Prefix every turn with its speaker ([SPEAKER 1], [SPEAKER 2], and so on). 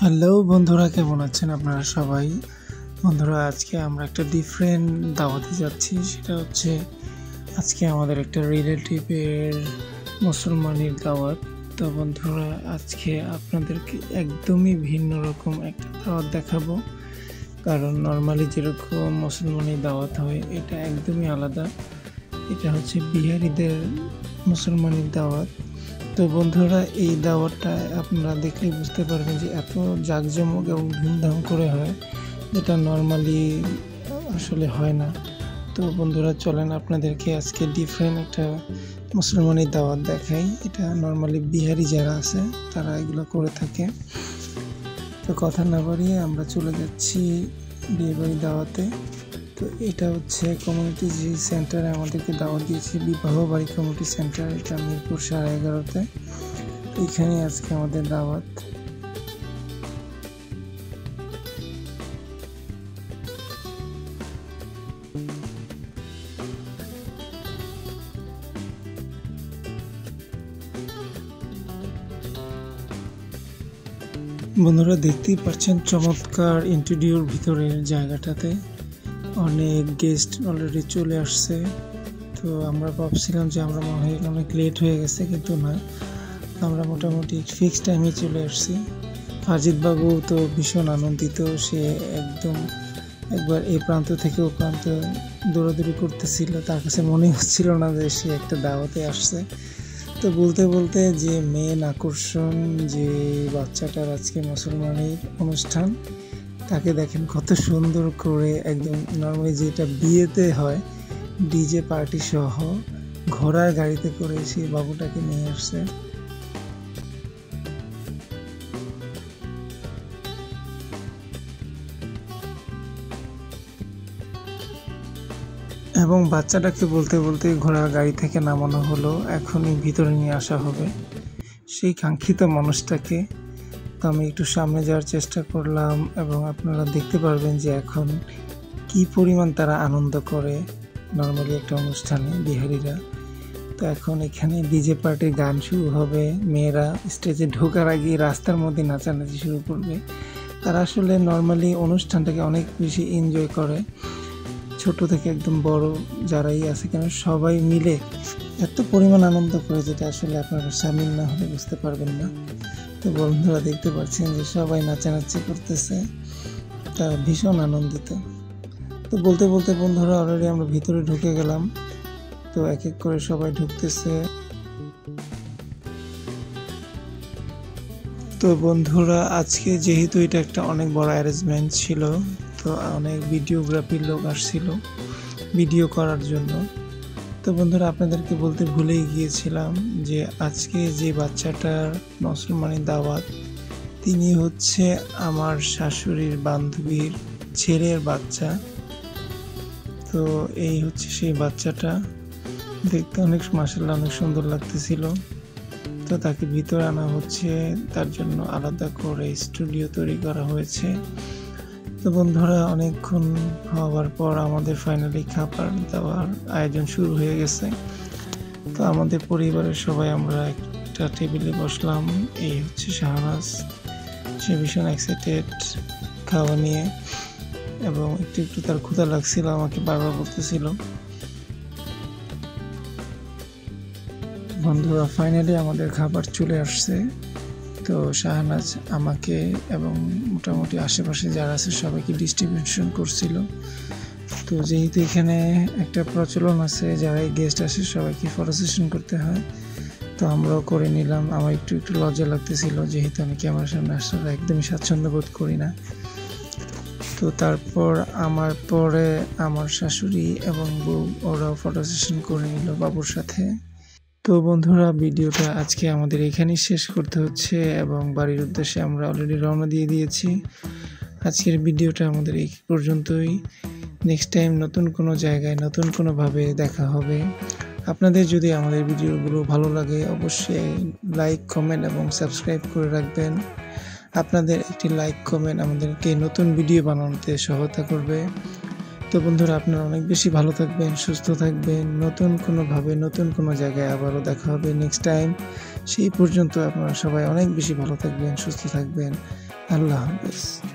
[SPEAKER 1] Hello বন্ধুরা, কেমন আছেন আপনারা সবাই? বন্ধুরা, আজকে আমরা একটা ডিফারেন্ট দাওয়াতে যাচ্ছি। সেটা হচ্ছে আজকে আমাদের একটা রিলেটিভের মুসলমানের দাওয়াত। তো বন্ধুরা, আজকে আপনাদেরকে একদমই ভিন্ন রকম একটা দাওয়াত দেখাবো, কারণ নর্মালি যেরকম মুসলমানের দাওয়াত হয় এটা একদমই আলাদা। এটা হচ্ছে বিহারিদের মুসলমানের দাওয়াত। তো বন্ধুরা, এই দাওয়াতটা আপনারা দেখলেই বুঝতে পারবেন যে এত জাঁকজমক এবং ধুমধাম করে হয়, যেটা নর্মালি আসলে হয় না। তো বন্ধুরা, চলেন আপনাদেরকে আজকে ডিফারেন্ট একটা মুসলমানের দাওয়াত দেখাই। এটা নর্মালি বিহারি যারা আছে তারা এগুলো করে থাকে। তো কথা না বাড়িয়ে আমরা চলে যাচ্ছি বিয়েবাড়ি দাওয়াতে। তো এটা হচ্ছে কমিউনিটি সেন্টারে আমাদেরকে দাওয়াত দিয়েছে, বিবাহ বাড়ি কমিউনিটি সেন্টার। এটা মিরপুর 11:30-তে। এখানে আজকে আমাদের দাওয়াত। বন্ধুরা, দেখতেই পাচ্ছেন চমৎকার ইন্টেরিয়র ভিতরের জায়গাটাতে অনেক গেস্ট অলরেডি চলে আসছে। তো আমরা ভাবছিলাম যে আমরা মনে হয় অনেক লেট হয়ে গেছে, কিন্তু না, আমরা মোটামুটি ফিক্স টাইমে চলে আসছি। ফাজিদ বাবু তো ভীষণ আনন্দিত। সে একদম একবার এই প্রান্ত থেকে ও প্রান্ত দৌড়াদৌড়ি করতেছিল। তার কাছে মনে হচ্ছিল না যে সে একটা দাওয়াতে আসছে। তো বলতে বলতে যে মেন আকর্ষণ, যে বাচ্চাটার আজকে মুসলমানের অনুষ্ঠান, তাকে দেখেন কত সুন্দর করে একদম নর্মালি যেটা বিয়েতে হয় ডিজে পার্টি সহ ঘোড়ার গাড়িতে করে সেই বাবুটাকে নিয়ে আসছে। এবং বাচ্চাটাকে বলতে বলতে ঘোড়ার গাড়ি থেকে নামানো হলো, এখনই ভিতরে নিয়ে আসা হবে সেই কাঙ্ক্ষিত মানুষটাকে। তো আমি একটু সামনে যাওয়ার চেষ্টা করলাম এবং আপনারা দেখতে পারবেন যে এখন কি পরিমাণ তারা আনন্দ করে নর্মালি একটা অনুষ্ঠানে বিহারিরা। তো এখন এখানে ডিজে পার্টির গান শুরু হবে, মেয়েরা স্টেজে ঢোকার আগে রাস্তার মধ্যে নাচানাচি শুরু করবে। তারা আসলে নর্মালি অনুষ্ঠানটাকে অনেক বেশি এনজয় করে, ছোট থেকে একদম বড় যারাই আছে কেন সবাই মিলে এত পরিমাণ আনন্দ করে, যেটা আসলে আপনারা সামিল না হলে বুঝতে পারবেন না। তো বন্ধুরা, দেখতে পাচ্ছেন যে সবাই নাচানাচি করতেছে, তারা ভীষণ আনন্দিত। তো বলতে বলতে বন্ধুরা অলরেডি আমরা ভিতরে ঢুকে গেলাম। তো এক এক করে সবাই ঢুকতেছে। তো বন্ধুরা, আজকে যেহেতু এটা একটা অনেক বড় অ্যারেঞ্জমেন্ট ছিল, তো অনেক ভিডিওগ্রাফির লোক আসছিল ভিডিও করার জন্য। তো বন্ধুরা, আপনাদেরকে বলতে ভুলেই গিয়েছিলাম যে আজকে যে বাচ্চাটার মুসলমানি দাওয়াত, তিনি হচ্ছে আমার শাশুড়ির বান্ধবীর ছেলের বাচ্চা। তো এই হচ্ছে সেই বাচ্চাটা, দেখতে অনেক মাশাআল্লাহ অনেক সুন্দর লাগতেছিল। তো তাকে ভিতরে আনা হচ্ছে, তার জন্য আলাদা করে স্টুডিও তৈরি করা হয়েছে। তো বন্ধুরা, অনেকক্ষণ হওয়ার পর আমাদের ফাইনালি খাবার দাবার আয়োজন শুরু হয়ে গেছে। তো আমাদের পরিবারের সবাই আমরা একটা টেবিলে বসলাম। এই হচ্ছে শাহনাজ, সে ভীষণ এক্সাইটেড খাওয়া নিয়ে, এবং একটু একটু তার ক্ষুধা লাগছিল, আমাকে বারবার বলতেছিল। বন্ধুরা, ফাইনালি আমাদের খাবার চলে আসছে। তো শাহনাজ আমাকে এবং মোটামুটি আশেপাশে যারা আছে সবাইকে ডিস্ট্রিবিউশন করছিল। তো যেহেতু এখানে একটা প্রচলন আছে, যারা গেস্ট আসে সবাইকে ফটো সেশন করতে হয়, তো আমরাও করে নিলাম। আমার একটু একটু লজ্জা লাগতেছিল, যেহেতু আমি ক্যামেরার সামনে আসলে একদমই স্বাচ্ছন্দ্য বোধ করি না। তো তারপর আমার পরে আমার শাশুড়ি এবং বউ ওরাও ফটো সেশন করে নিল বাবুর সাথে। তো বন্ধুরা, ভিডিওটা আজকে আমাদের এখানেই শেষ করতে হচ্ছে এবং বাড়ির উদ্দেশ্যে আমরা অলরেডি রওনা দিয়ে দিয়েছি। আজকের ভিডিওটা আমাদের এই পর্যন্তই। নেক্সট টাইম নতুন কোনো জায়গায় নতুন কোনোভাবে দেখা হবে। আপনাদের যদি আমাদের ভিডিওগুলো ভালো লাগে, অবশ্যই লাইক, কমেন্ট এবং সাবস্ক্রাইব করে রাখবেন। আপনাদের একটি লাইক, কমেন্ট আমাদেরকে নতুন ভিডিও বানানোতে সহায়তা করবে। তো বন্ধুরা, আপনারা অনেক বেশি ভালো থাকবেন, সুস্থ থাকবেন। নতুন কোনোভাবে নতুন কোনো জায়গায় আবারও দেখা হবে নেক্সট টাইম। সেই পর্যন্ত আপনারা সবাই অনেক বেশি ভালো থাকবেন, সুস্থ থাকবেন। আল্লাহ হাফেজ।